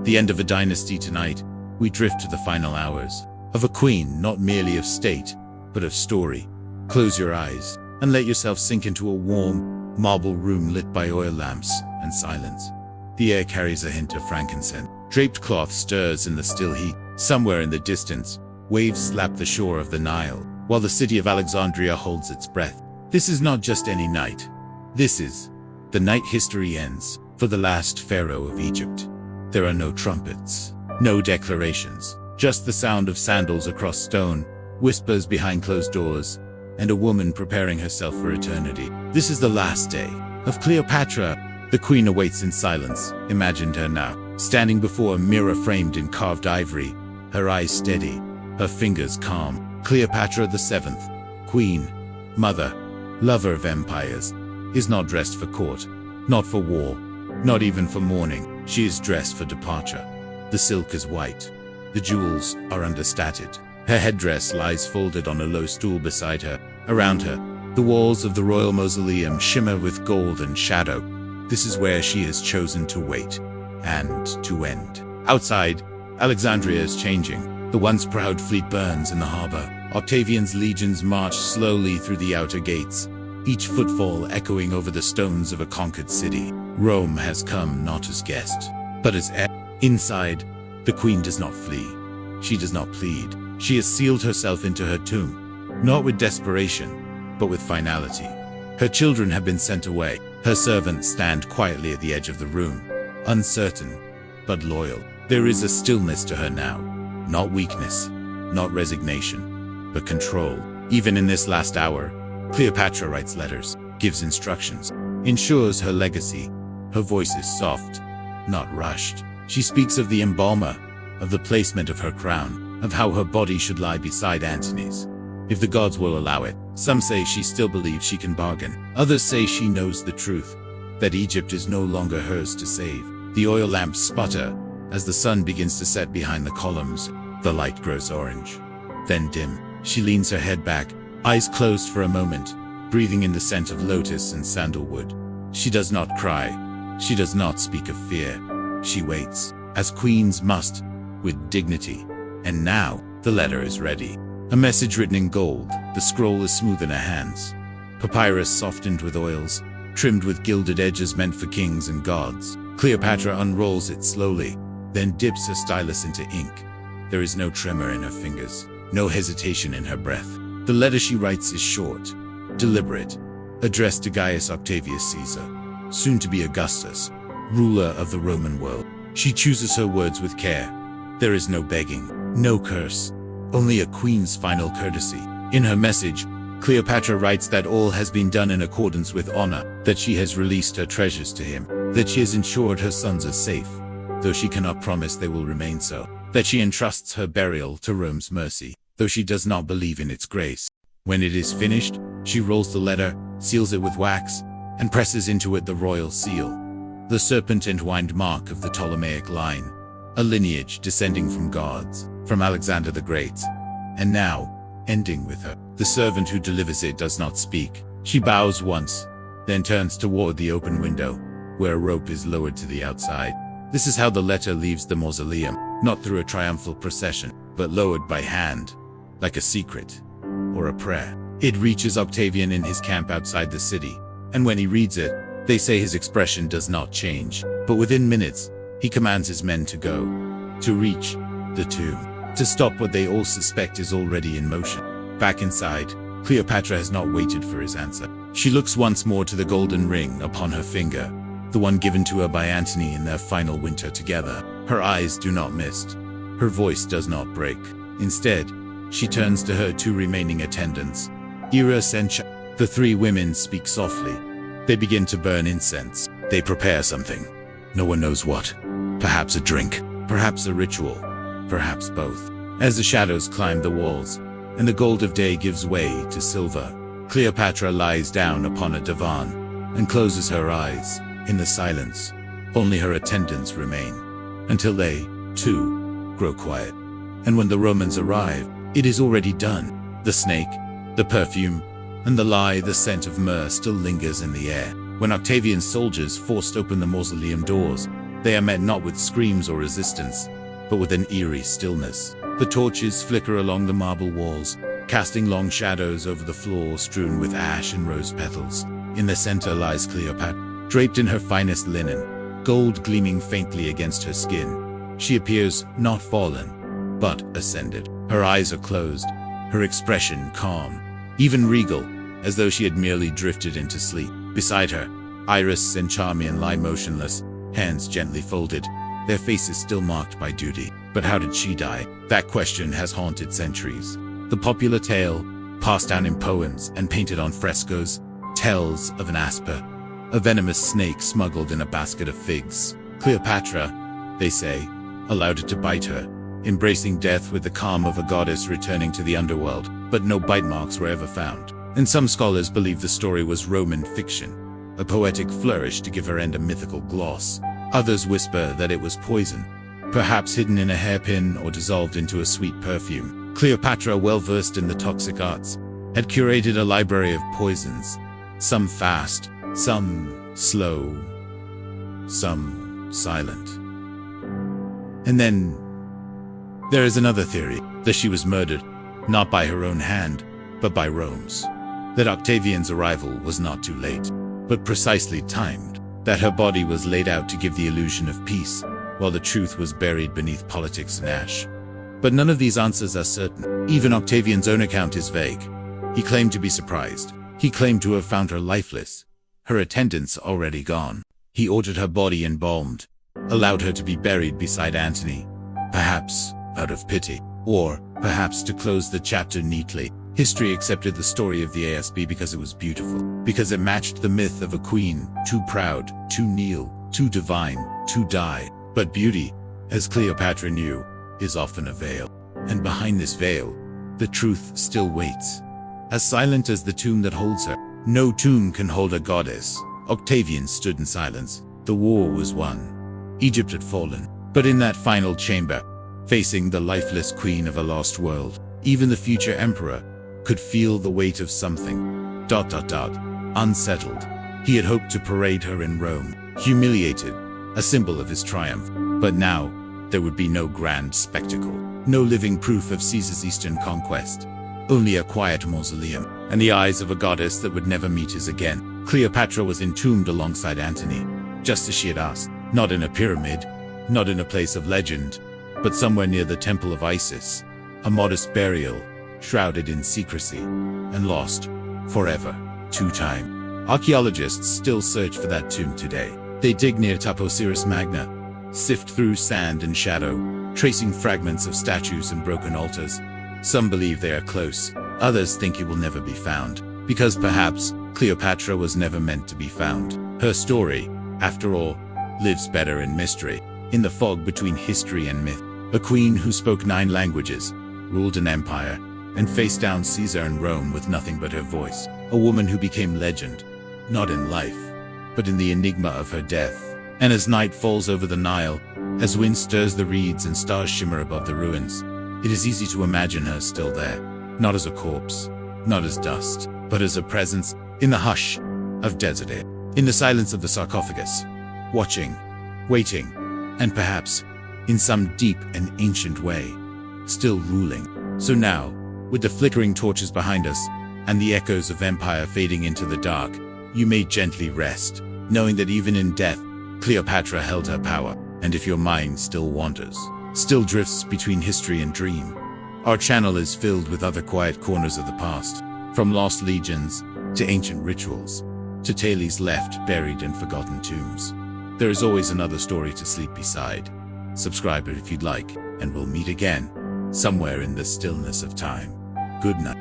The end of a dynasty tonight, we drift to the final hours of a queen, not merely of state, but of story. Close your eyes and let yourself sink into a warm, marble room lit by oil lamps and silence. The air carries a hint of frankincense. Draped cloth stirs in the still heat. Somewhere in the distance, waves slap the shore of the Nile, while the city of Alexandria holds its breath. This is not just any night. This is the night history ends for the last pharaoh of Egypt. There are no trumpets, no declarations, just the sound of sandals across stone, whispers behind closed doors, and a woman preparing herself for eternity. This is the last day of Cleopatra. The queen awaits in silence. Imagined her now, standing before a mirror framed in carved ivory, her eyes steady, her fingers calm. Cleopatra VII, queen, mother, lover of empires, is not dressed for court, not for war, not even for mourning. She is dressed for departure. The silk is white. The jewels are understated. Her headdress lies folded on a low stool beside her. Around her, the walls of the royal mausoleum shimmer with gold and shadow. This is where she has chosen to wait and to end. Outside, Alexandria is changing. The once proud fleet burns in the harbor. Octavian's legions march slowly through the outer gates, each footfall echoing over the stones of a conquered city. Rome has come not as guest, but as heir. Inside, the queen does not flee. She does not plead. She has sealed herself into her tomb, not with desperation, but with finality. Her children have been sent away. Her servants stand quietly at the edge of the room, uncertain, but loyal. There is a stillness to her now, not weakness, not resignation, but control. Even in this last hour, Cleopatra writes letters, gives instructions, ensures her legacy. Her voice is soft, not rushed. She speaks of the embalmer, of the placement of her crown, of how her body should lie beside Antony's, if the gods will allow it. Some say she still believes she can bargain. Others say she knows the truth, that Egypt is no longer hers to save. The oil lamps sputter as the sun begins to set behind the columns. The light grows orange, then dim. She leans her head back, eyes closed for a moment, breathing in the scent of lotus and sandalwood. She does not cry. She does not speak of fear. She waits, as queens must, with dignity. And now, the letter is ready. A message written in gold. The scroll is smooth in her hands. Papyrus softened with oils, trimmed with gilded edges meant for kings and gods. Cleopatra unrolls it slowly, then dips her stylus into ink. There is no tremor in her fingers, no hesitation in her breath. The letter she writes is short, deliberate, addressed to Gaius Octavius Caesar, soon to be Augustus, ruler of the Roman world. She chooses her words with care. There is no begging, no curse, only a queen's final courtesy. In her message, Cleopatra writes that all has been done in accordance with honor, that she has released her treasures to him, that she has ensured her sons are safe, though she cannot promise they will remain so, that she entrusts her burial to Rome's mercy, though she does not believe in its grace. When it is finished, she rolls the letter, seals it with wax, and presses into it the royal seal, the serpent-entwined mark of the Ptolemaic line, a lineage descending from gods, from Alexander the Great. And now, ending with her. The servant who delivers it does not speak. She bows once, then turns toward the open window, where a rope is lowered to the outside. This is how the letter leaves the mausoleum, not through a triumphal procession, but lowered by hand, like a secret, or a prayer. It reaches Octavian in his camp outside the city, and when he reads it, they say his expression does not change. But within minutes, he commands his men to go, to reach the tomb, to stop what they all suspect is already in motion. Back inside, Cleopatra has not waited for his answer. She looks once more to the golden ring upon her finger, the one given to her by Antony in their final winter together. Her eyes do not mist. Her voice does not break. Instead, she turns to her two remaining attendants. Eros and the three women speak softly. They begin to burn incense. They prepare something. No one knows what. Perhaps a drink. Perhaps a ritual. Perhaps both. As the shadows climb the walls, and the gold of day gives way to silver, Cleopatra lies down upon a divan and closes her eyes. In the silence, only her attendants remain, until they, too, grow quiet. And when the Romans arrive, it is already done. The snake, the perfume, and the scent of myrrh still lingers in the air. When Octavian's soldiers forced open the mausoleum doors, They are met not with screams or resistance, but with an eerie stillness. The torches flicker along the marble walls, casting long shadows over the floor strewn with ash and rose petals. In the center lies Cleopatra, draped in her finest linen, gold gleaming faintly against her skin. She appears not fallen, but ascended. Her eyes are closed, her expression calm, even regal, as though she had merely drifted into sleep. Beside her, Iris and Charmian lie motionless, hands gently folded, their faces still marked by duty. But how did she die? That question has haunted centuries. The popular tale, passed down in poems and painted on frescoes, tells of an asper, a venomous snake smuggled in a basket of figs. Cleopatra, they say, allowed it to bite her, embracing death with the calm of a goddess returning to the underworld. But no bite marks were ever found. And some scholars believe the story was Roman fiction, a poetic flourish to give her end a mythical gloss. Others whisper that it was poison, perhaps hidden in a hairpin or dissolved into a sweet perfume. Cleopatra, well-versed in the toxic arts, had curated a library of poisons, some fast, some slow, some silent. And then there is another theory, that she was murdered, not by her own hand, but by Rome's. That Octavian's arrival was not too late, but precisely timed. That her body was laid out to give the illusion of peace, while the truth was buried beneath politics and ash. But none of these answers are certain. Even Octavian's own account is vague. He claimed to be surprised. He claimed to have found her lifeless, her attendants already gone. He ordered her body embalmed, allowed her to be buried beside Antony, perhaps out of pity, or perhaps to close the chapter neatly. History accepted the story of the ASB because it was beautiful, because it matched the myth of a queen, too proud, to kneel, too divine, to die. But beauty, as Cleopatra knew, is often a veil. And behind this veil, the truth still waits. As silent as the tomb that holds her. No tomb can hold a goddess. Octavian stood in silence. The war was won. Egypt had fallen. But in that final chamber, facing the lifeless queen of a lost world, even the future emperor could feel the weight of something. Unsettled. He had hoped to parade her in Rome, humiliated, a symbol of his triumph. But now, there would be no grand spectacle, no living proof of Caesar's eastern conquest, only a quiet mausoleum, and the eyes of a goddess that would never meet his again. Cleopatra was entombed alongside Antony, just as she had asked, not in a pyramid, not in a place of legend, but somewhere near the temple of Isis, a modest burial, shrouded in secrecy, and lost forever to time. Archaeologists still search for that tomb today. They dig near Taposiris Magna, sift through sand and shadow, tracing fragments of statues and broken altars. Some believe they are close, others think it will never be found, because perhaps Cleopatra was never meant to be found. Her story, after all, lives better in mystery, in the fog between history and myth. A queen who spoke 9 languages, ruled an empire, and faced down Caesar and Rome with nothing but her voice. A woman who became legend, not in life, but in the enigma of her death. And as night falls over the Nile, as wind stirs the reeds and stars shimmer above the ruins, it is easy to imagine her still there, not as a corpse, not as dust, but as a presence, in the hush of desert air, in the silence of the sarcophagus, watching, waiting, and perhaps, in some deep and ancient way, still ruling. So now, with the flickering torches behind us, and the echoes of empire fading into the dark, you may gently rest, knowing that even in death, Cleopatra held her power. And if your mind still wanders, still drifts between history and dream, our channel is filled with other quiet corners of the past, from lost legions, to ancient rituals, to tales left buried in forgotten tombs. There is always another story to sleep beside. Subscribe if you'd like, and we'll meet again, somewhere in the stillness of time. Good night.